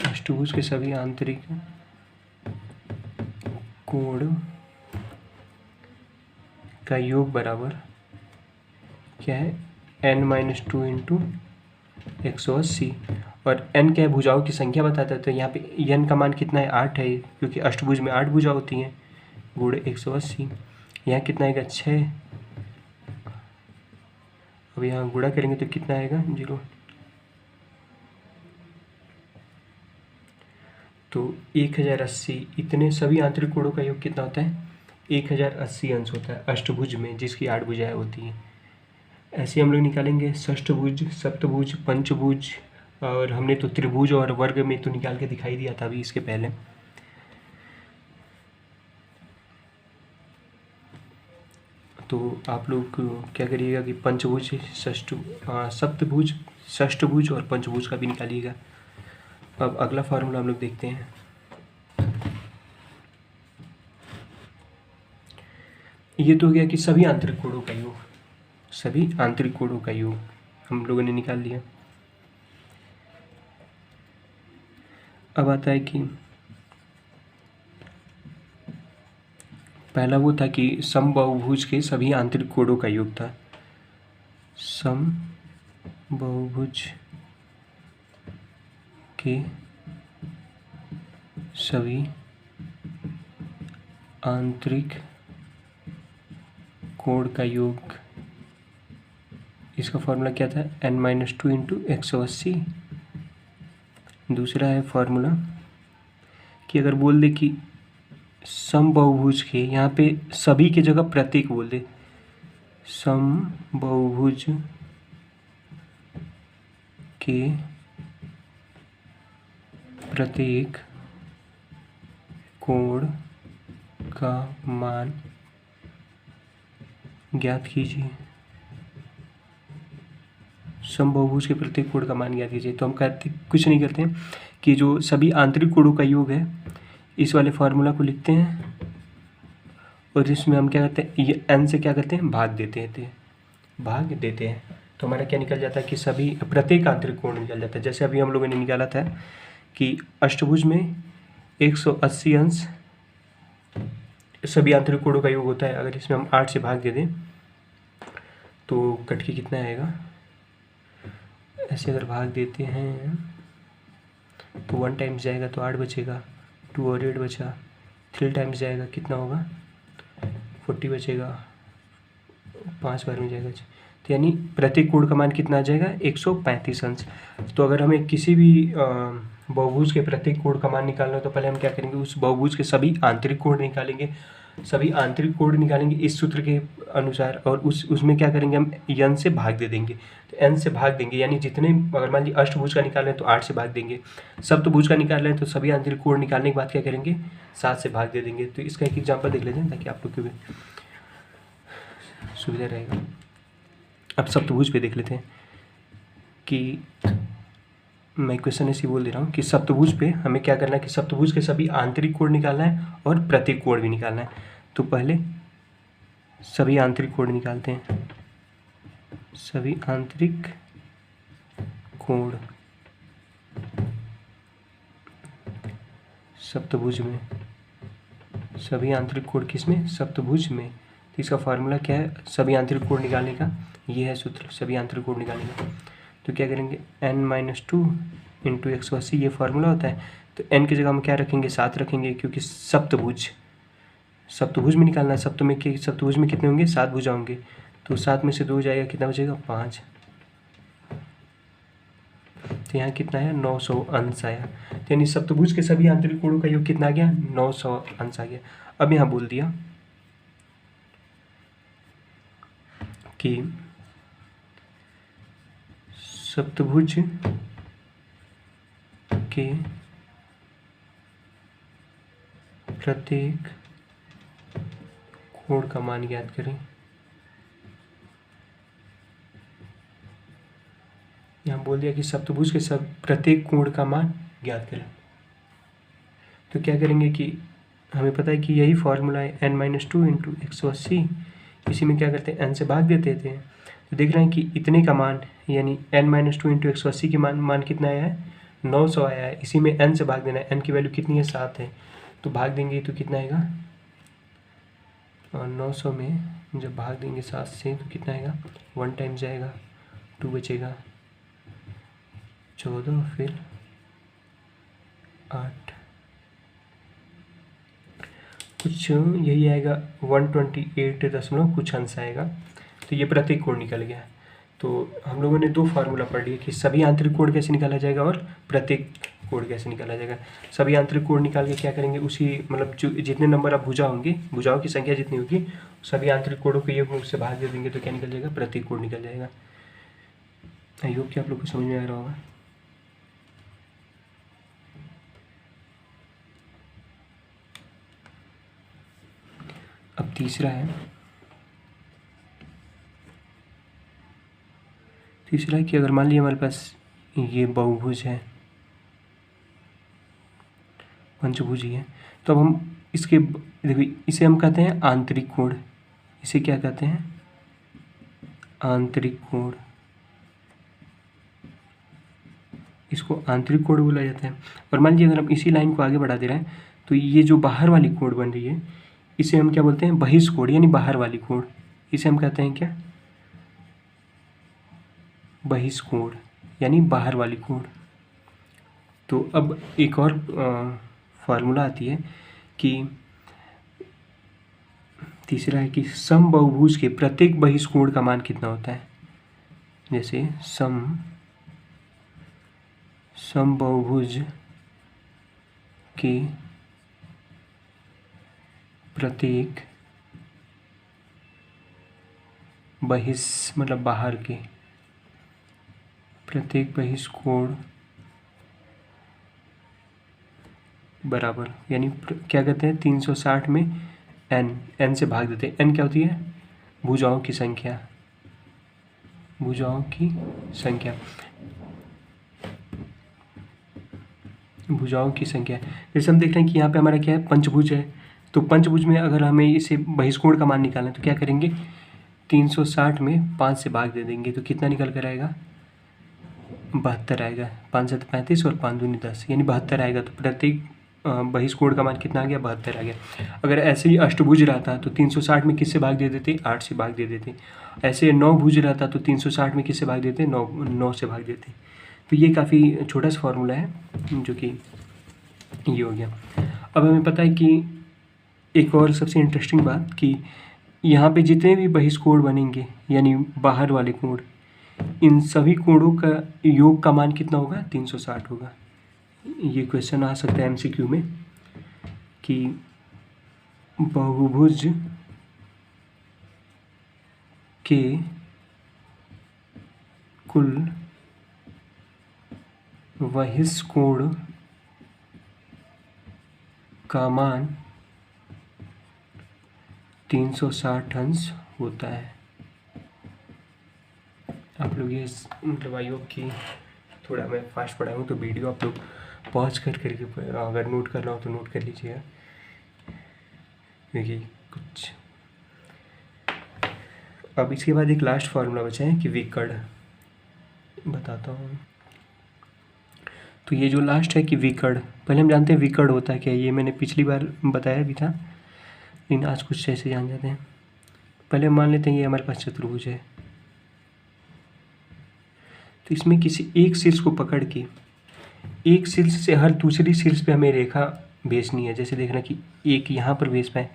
A: अष्टभुज के सभी आंतरिक कोण का योग बराबर क्या है, n-2 इंटू 180। और n क्या है, भुजाओं की संख्या बताता है। तो यहाँ पे n का मान कितना है, 8 है, क्योंकि अष्टभुज में 8 भुजा होती हैं, गुणे 180। यहाँ कितना आएगा, 6। अब यहाँ गुणा करेंगे तो कितना आएगा, 0। तो 1080 इतने सभी आंतरिक कोणों का योग कितना होता है? 1080 अंश होता है अष्टभुज में, जिसकी 8 भुजाएं होती हैं। ऐसे हम लोग निकालेंगे षष्ठभुज, सप्तभुज, पंचभुज, और हमने तो त्रिभुज और वर्ग में तो निकाल के दिखाई दिया था अभी इसके पहले। तो आप लोग क्या करिएगा कि पंचभुज, सप्तभुज, षष्ठभुज और पंचभुज का भी निकालिएगा। अब अगला फार्मूला हम लोग देखते हैं। ये तो हो गया कि सभी आंतरिक कोणों का योग, सभी आंतरिक कोणों का योग हम लोगों ने निकाल लिया। अब आता है कि पहला वो था कि समबाहुभुज के सभी आंतरिक कोणों का योग था। समबाहुभुज के सभी आंतरिक कोण का योग, इसका फॉर्मूला क्या था? n-2 into 180। दूसरा है फॉर्मूला कि अगर बोल दे कि समबाहुभुज के, यहाँ पे सभी के जगह प्रत्येक बोल दे, समबाहुभुज के प्रत्येक कोण का मान ज्ञात कीजिए। समबाहुभुज के प्रत्येक कोण का मान ज्ञात कीजिए। तो हम कहते कुछ नहीं करते हैं कि जो सभी आंतरिक कोणों का योग है, इस वाले फार्मूला को लिखते हैं और इसमें हम क्या करते हैं, ये n से क्या करते हैं, भाग देते हैं। तो हमारा क्या निकल जाता है कि सभी प्रत्येक आंतरिक कोण निकल जाता है। जैसे अभी हम लोगों ने निकाला था कि अष्टभुज में 180 अंश सभी आंतरिक कोणों का योग होता है। अगर इसमें हम 8 से भाग दे दें तो कट के कितना आएगा, ऐसे अगर भाग देते हैं तो 1 टाइम्स जाएगा तो 8 बचेगा, 2 और 8 बचा, 3 टाइम्स जाएगा कितना होगा, 40 बचेगा, 5 बार में जाएगा। तो यानी प्रत्येक कोण का मान कितना आ जाएगा, 135 अंश। तो अगर हमें किसी भी बहुभुज के प्रत्येक कोण का मान निकालना हो तो पहले हम क्या करेंगे, उस बहुभुज के सभी आंतरिक कोण निकालेंगे, इस सूत्र के अनुसार, और उसमें क्या करेंगे, हम n से भाग दे देंगे। तो n से भाग देंगे यानी जितने, अगर मान लीजिए अष्टभुज का निकाल रहे हैं तो 8 से भाग देंगे, सप्तभुज का निकाल रहे हैं तो सभी आंतरिक कोण निकालने के बाद क्या करेंगे, 7 से भाग दे देंगे। तो इसका एक एग्जाम्पल देख लेते हैं ताकि आप लोग को भी सुविधा रहेगा। अब सप्तभुज पे देख लेते हैं कि मैं क्वेश्चन ऐसे बोल दे रहा हूँ कि सप्तभुज पे हमें क्या करना है कि सप्तभुज के सभी आंतरिक कोण निकालना है और प्रत्येक कोण भी निकालना है। तो पहले सभी आंतरिक कोण निकालते हैं। सभी आंतरिक कोण सप्तभुज में, सभी आंतरिक कोण किसमें, सप्तभुज में। तो इसका फार्मूला क्या है सभी आंतरिक कोण निकालने का, ये है सूत्र सभी आंतरिक कोण निकालने का। तो क्या करेंगे, n-2 इंटू 180 ये फार्मूला होता है। तो n की जगह हम क्या रखेंगे, 7 रखेंगे, क्योंकि सप्तभुज में निकालना है। सप्तभुज में कितने होंगे, 7 भुजा होंगे। तो 7 में से 2 जाएगा, कितना बचेगा, 5। तो यहाँ कितना आया, 900 अंश आया। तो यानी सप्तभुज के सभी आंतरिक कोणों का योग कितना आ गया, 900 अंश आ गया। अब यहाँ बोल दिया कि सप्तभुज के प्रत्येक कोण का मान ज्ञात करें। यहाँ बोल दिया कि सप्तभुज के सब प्रत्येक कोण का मान ज्ञात करें। तो क्या करेंगे कि हमें पता है कि यही फॉर्मूला है n-2 इंटू 180। इसी में क्या करते हैं, n से भाग देते थे। तो देख रहे हैं कि इतने का मान यानी n-2 इंटू 180 की मान कितना आया है, 900 आया है। इसी में n से भाग देना है, n की वैल्यू कितनी है, 7 है। तो भाग देंगे तो कितना आएगा, 900 में जब भाग देंगे 7 से तो कितना आएगा, 1 टाइम जाएगा, 2 बचेगा, 14, फिर 8, कुछ यही आएगा 128 दशमलव कुछ अंश आएगा। तो ये प्रत्येक कोण निकल गया। तो हम लोगों ने 2 फार्मूला पढ़ लिए कि सभी आंतरिक कोण कैसे निकाला जाएगा और प्रत्येक कोण कैसे निकाला जाएगा। सभी आंतरिक कोण निकाल के क्या करेंगे, उसी मतलब जो जितने नंबर आप भुजा होंगे, भुजाओं की संख्या जितनी होगी सभी आंतरिक कोणों को ये उससे भाग दे देंगे तो क्या निकल जाएगा, प्रतीक कोण निकल जाएगा। आई होप कि आप लोग को समझ में आ रहा होगा। अब तीसरा है कि अगर मान लिया हमारे पास ये बहुभुज है, पंचभुज ही है, तो अब हम इसके देखिए इसे हम कहते हैं आंतरिक कोण। इसे क्या कहते हैं, आंतरिक कोण। इसको आंतरिक कोण बोला जाता है। और मान लीजिए अगर हम इसी लाइन को आगे बढ़ा दे रहे हैं तो ये जो बाहर वाली कोण बन रही है इसे हम क्या बोलते हैं, बहिष्कोण यानी बाहर वाली कोण। इसे हम कहते हैं क्या, बहिष्कोण यानी बाहर वाली कोण। तो अब एक और फार्मूला आती है कि तीसरा है कि समबाहुभुज के प्रत्येक बहिष्कोण का मान कितना होता है। जैसे समबाहुभुज के प्रत्येक मतलब बाहर के प्रत्येक बहिष्कोण बराबर, यानी क्या कहते हैं 360 में n से भाग देते हैं। n क्या होती है, भुजाओं की संख्या, भुजाओं की संख्या, भुजाओं की संख्या। जैसे हम देख रहे हैं कि यहाँ पे हमारा क्या है, पंचभुज है। तो पंचभुज में अगर हमें इसे बहिष्कोण का मान निकालना है तो क्या करेंगे, 360 में 5 से भाग दे देंगे तो कितना निकल कर आएगा, 72 आएगा। 5 7 35 और 5 दूनी 10 यानी 72 आएगा। तो प्रत्येक बहिष्कोण का मान कितना आ गया, 72 आ गया। अगर ऐसे ही अष्टभुज रहता तो 360 में किससे भाग दे देते, 8 से भाग दे देते। ऐसे 9 भुज रहता तो 360 में किससे भाग देते, 9 से भाग देते। तो ये काफ़ी छोटा सा फॉर्मूला है जो कि ये हो गया। अब हमें पता है कि एक और सबसे इंटरेस्टिंग बात कि यहाँ पे जितने भी बहिष्कोण बनेंगे यानी बाहर वाले कोण, इन सभी कोणों का योग का मान कितना होगा, 360 होगा। ये क्वेश्चन आ सकता है एमसीक्यू में कि बहुभुज के कुल बहिष्कोण का मान 360 अंश होता है। आप लोग ये मतलब आई होप कि थोड़ा मैं फास्ट पढ़ा हूँ तो वीडियो आप लोग पॉज करके अगर नोट करना हो तो नोट कर लीजिएगा। देखिए कुछ अब इसके बाद एक लास्ट फार्मूला बचा है कि विकर्ण, बताता हूँ। तो ये जो लास्ट है कि विकर्ण, पहले हम जानते हैं विकर्ण होता है क्या, ये मैंने पिछली बार बताया भी था लेकिन आज कुछ ऐसे जान जाते हैं। पहले मान लेते हैं ये हमारे पास चतुर्भुज है, तो इसमें किसी एक शीर्ष को पकड़ के एक शीर्ष से हर दूसरी शीर्ष पे हमें रेखा भेजनी है। जैसे देखना कि एक यहाँ पर भेज पाए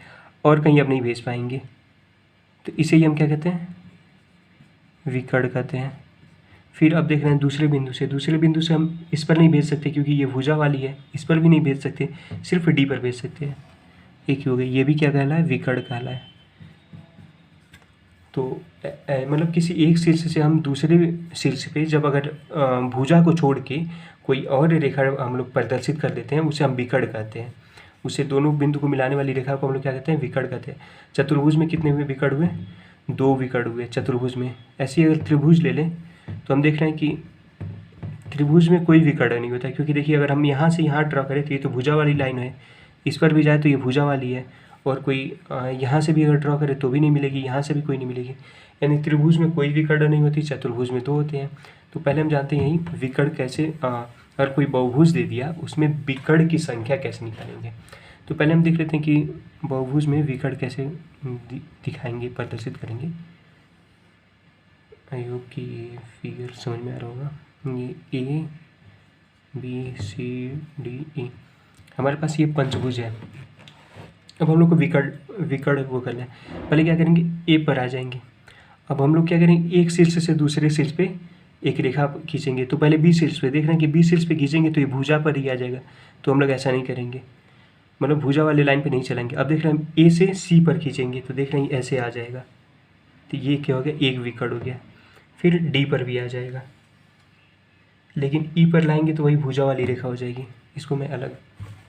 A: और कहीं अब नहीं भेज पाएंगे, तो इसे ही हम क्या कहते हैं, विकर्ण कहते हैं। फिर अब देख रहे हैं दूसरे बिंदु से हम इस पर नहीं भेज सकते क्योंकि ये भुजा वाली है, इस पर भी नहीं भेज सकते, सिर्फ डी पर भेज सकते हैं। एक ही हो गई, ये भी क्या कहला है, विकर्ण कहला है। तो मतलब किसी एक शीर्ष से हम दूसरे शीर्ष पे जब अगर भुजा को छोड़ के कोई और रेखा हम लोग प्रदर्शित कर देते हैं उसे हम विकर्ण कहते हैं। उसे दोनों बिंदु को मिलाने वाली रेखा को हम लोग क्या कहते हैं, विकर्ण कहते हैं। चतुर्भुज में कितने हुए विकर्ण हुए, 2 विकर्ण हुए चतुर्भुज में। ऐसे ही अगर त्रिभुज ले लें तो हम देख रहे हैं कि त्रिभुज में कोई विकर्ण नहीं होता, क्योंकि देखिए अगर हम यहाँ से यहाँ ड्रा करें तो ये तो भुजा वाली लाइन है, इस पर भी जाए तो ये भुजा वाली है, और कोई यहाँ से भी अगर ड्रॉ करे तो भी नहीं मिलेगी, यहाँ से भी कोई नहीं मिलेगी। यानी त्रिभुज में कोई विकर्ण नहीं होती, चतुर्भुज में 2 होते हैं। तो पहले हम जानते हैं यही विकर्ण कैसे, अगर कोई बहुभुज दे दिया उसमें विकर्ण की संख्या कैसे निकालेंगे। तो पहले हम देख लेते हैं कि बहुभुज में विकर्ण कैसे दिखाएंगे, प्रदर्शित करेंगे। आई होप कि ये फिगर समझ में आ रहा होगा। ये A B C D E हमारे पास ये पंचभुज है। अब हम लोग को विकर्ण वो करना है। पहले क्या करेंगे, ए पर आ जाएंगे। अब हम लोग क्या करेंगे, एक शीर्ष से दूसरे शीर्ष पे एक रेखा खींचेंगे तो पहले बी शीर्ष पे देख रहे हैं कि बी शीर्ष पे खींचेंगे तो ये भुजा पर ही आ जाएगा, तो हम लोग ऐसा नहीं करेंगे, मतलब भुजा वाले लाइन पे नहीं चलेंगे। अब देख रहे हैं ए से सी पर खींचेंगे तो देख रहे हैं ऐसे आ जाएगा, तो ये क्या हो गया, एक विकर्ण हो गया। फिर डी पर भी आ जाएगा, लेकिन ई पर लाएंगे तो वही भुजा वाली रेखा हो जाएगी। इसको मैं अलग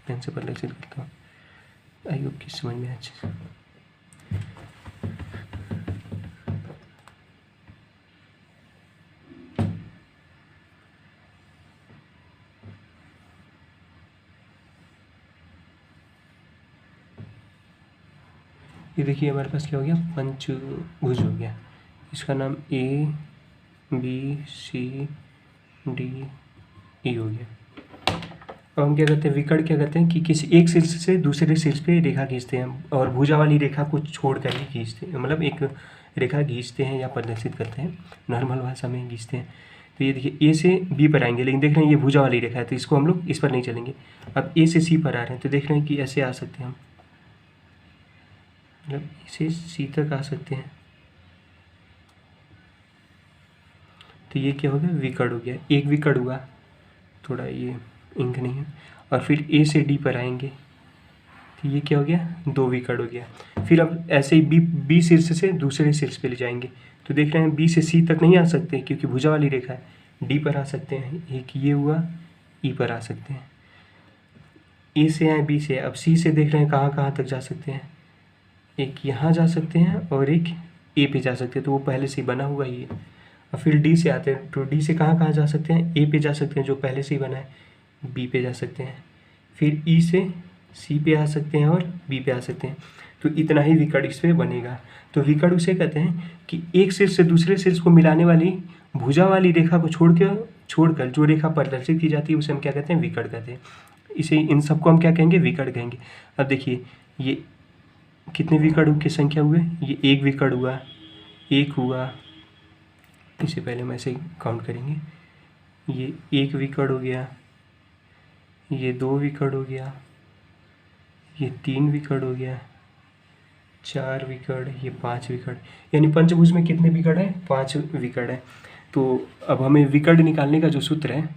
A: पेन से प्रदर्शित करता हूँ, आई होप कि समझ में अच्छे से। ये देखिए हमारे पास क्या हो गया, पंचभुज हो गया। इसका नाम A B C D E हो गया। अब हम क्या करते हैं, विकर्ण क्या करते हैं कि किसी एक शीर्ष से दूसरे शीर्ष पे रेखा खींचते हैं और भुजा वाली रेखा को छोड़ कर ही खींचते हैं, मतलब एक रेखा खींचते हैं या प्रदर्शित करते हैं, नॉर्मल भाषा में खींचते हैं। तो ये देखिए ए से बी पर आएंगे, लेकिन देख रहे हैं ये भुजा वाली रेखा है तो इसको हम लोग इस पर नहीं चलेंगे। अब ए से सी पर आ रहे हैं तो देख रहे हैं कि ऐसे आ सकते हैं हम, मतलब इसे सी तक आ सकते हैं। तो ये क्या हो गया, विकर्ण हो गया, एक विकर्ण हुआ, थोड़ा ये इंक नहीं है। और फिर ए से डी पर आएंगे तो ये क्या हो गया, दो विकर्ण हो गया। फिर अब ऐसे ही बी शीर्ष से दूसरे शीर्ष पे ले जाएंगे तो देख रहे हैं बी से सी तक नहीं आ सकते क्योंकि भुजा वाली रेखा है, डी पर आ सकते हैं, एक ये हुआ, ई पर आ सकते हैं। ए से आए बी से, अब सी से देख रहे हैं कहाँ कहाँ तक जा सकते हैं, एक यहाँ जा सकते हैं और एक ए पे जा सकते हैं, तो वो पहले से ही बना हुआ ही है। और फिर डी से आते हैं तो डी से कहाँ कहाँ जा सकते हैं, ए पे जा सकते हैं जो पहले से ही बना है, बी पे जा सकते हैं, फिर ई से सी पे आ सकते हैं और बी पे आ सकते हैं। तो इतना ही विकर्ण इस पे बनेगा। तो विकर्ण उसे कहते हैं कि एक शीर्ष से दूसरे शीर्ष को मिलाने वाली भुजा वाली रेखा को छोड़कर जो रेखा प्रदर्शित की जाती है उसे हम क्या कहते हैं, विकर्ण कहते हैं। इसे इन सबको हम क्या कहेंगे, विकर्ण कहेंगे। अब देखिए ये कितने विकर्ण की संख्या हुए, ये एक विकर्ण हुआ, एक हुआ, इसे पहले हम ऐसे काउंट करेंगे, ये एक विकर्ण हो गया, ये दो विकर्ण हो गया, ये तीन विकर्ण हो गया, चार विकर्ण, ये पांच विकर्ण, यानी पंचभुज में कितने विकर्ण है, पांच विकर्ण है। तो अब हमें विकर्ण निकालने का जो सूत्र है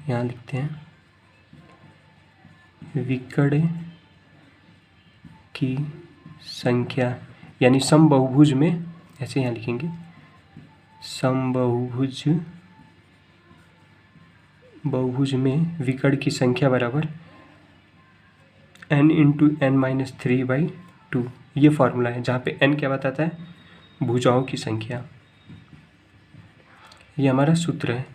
A: यहाँ लिखते हैं, विकर्ण की संख्या यानी समबाहुभुज में, ऐसे यहाँ लिखेंगे, बहुभुज में विकर्ण की संख्या बराबर n इंटू n-3/2। ये फॉर्मूला है जहाँ पे n क्या बताता है, भुजाओं की संख्या। ये हमारा सूत्र है,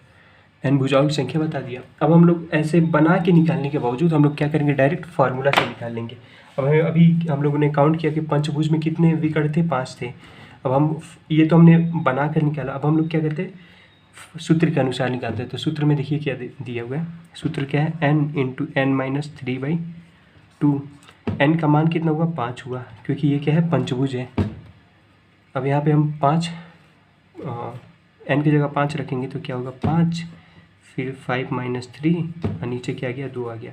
A: n भुजाओं की संख्या बता दिया। अब हम लोग ऐसे बना के निकालने के बावजूद हम लोग क्या करेंगे, डायरेक्ट फार्मूला से निकाल लेंगे। अब हमें अभी हम लोगों ने काउंट किया कि पंचभुज में कितने विकर्ण थे, 5 थे। अब हम ये तो हमने बना कर निकाला, अब हम लोग क्या करते हैं, सूत्र के अनुसार निकालते हैं। तो सूत्र में देखिए क्या दिया हुआ है, सूत्र क्या है, n इंटू n-3/2। n का मान कितना हुआ, 5 हुआ, क्योंकि ये क्या है, पंचभुज है। अब यहाँ पे हम 5 n की जगह 5 रखेंगे तो क्या होगा, 5, फिर 5 - 3 और नीचे क्या आ गया, 2 आ गया।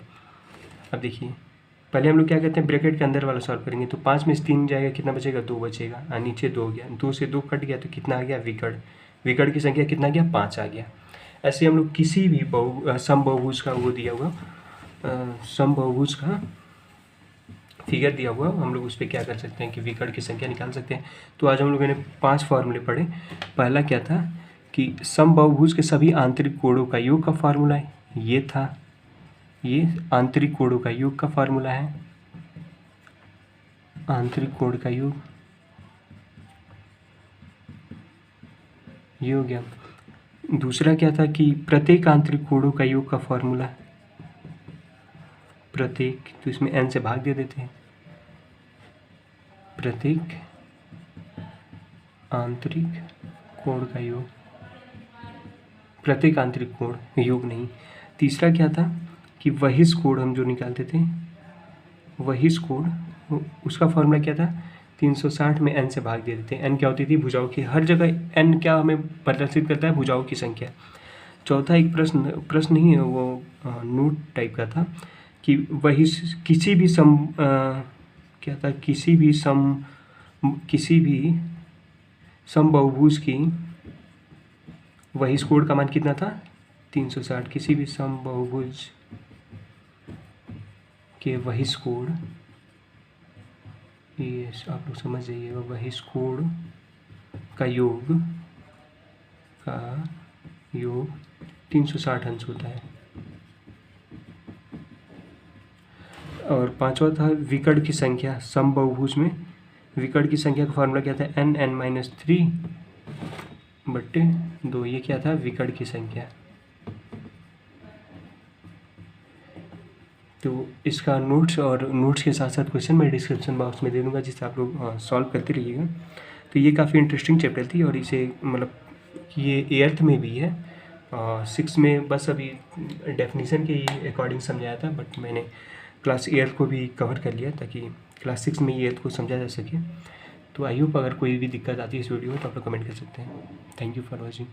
A: अब देखिए पहले हम लोग क्या कहते हैं, ब्रैकेट के अंदर वाला सॉल्व करेंगे तो 5 में से 3 जाएगा, कितना बचेगा, 2 बचेगा, और नीचे 2 हो गया, 2 से 2 कट गया तो कितना आ गया, विकर्ण। विकर्ण की संख्या कितना गया, 5 आ गया। ऐसे हम लोग किसी भी समबाहुभुज का वो दिया हुआ, समबाहुभुज का फिगर दिया हुआ, हम लोग उस पर क्या कर सकते हैं कि विकर्ण की संख्या निकाल सकते हैं। तो आज हम लोगों ने 5 फॉर्मूले पढ़े। पहला क्या था कि समबाहुभुज के सभी आंतरिक कोणों का योग का फार्मूला है, ये था, ये आंतरिक कोणों का योग का फार्मूला है, आंतरिक कोण का योग, ये हो गया। दूसरा क्या था कि प्रत्येक आंतरिक कोणों का योग का फार्मूला, प्रत्येक, तो इसमें n से भाग दे देते हैं, प्रत्येक आंतरिक कोण का योग, प्रत्येक आंतरिक कोण, योग नहीं। तीसरा क्या था कि वहिष कोण हम जो निकालते थे, वहिष कोण, उसका फॉर्मूला क्या था, 360 में n से भाग दे देते हैं। n क्या होती थी, भुजाओं की, हर जगह n क्या हमें प्रदर्शित करता है, भुजाओं की संख्या। चौथा एक प्रश्न ही है, वो नोट टाइप का था कि वही किसी भी समबहुभुज की वही कोण का मान कितना था 360। किसी भी समबहुभुज के वही कोण, ये आप लोग समझ जाइएगा, वही कोण का योग 360 अंश होता है। और पांचवा था विकर्ण की संख्या। समबहुभुज में विकर्ण की संख्या का फॉर्मूला क्या था, n(n-3/2)। ये क्या था, विकर्ण की संख्या। तो इसका नोट्स के साथ साथ क्वेश्चन मैं डिस्क्रिप्शन बॉक्स में दे दूँगा, जिससे आप लोग सॉल्व करते रहिएगा। तो ये काफ़ी इंटरेस्टिंग चैप्टर थी, और इसे मतलब ये 8th में भी है। 6 में बस अभी डेफिनेशन के अकॉर्डिंग समझाया था, बट मैंने क्लास 8 को भी कवर कर लिया ताकि क्लास 6 में ये 8 को समझा जा सके। तो आई होप अगर कोई भी दिक्कत आती है इस वीडियो में तो आप लोग कमेंट कर सकते हैं। Thank you for watching.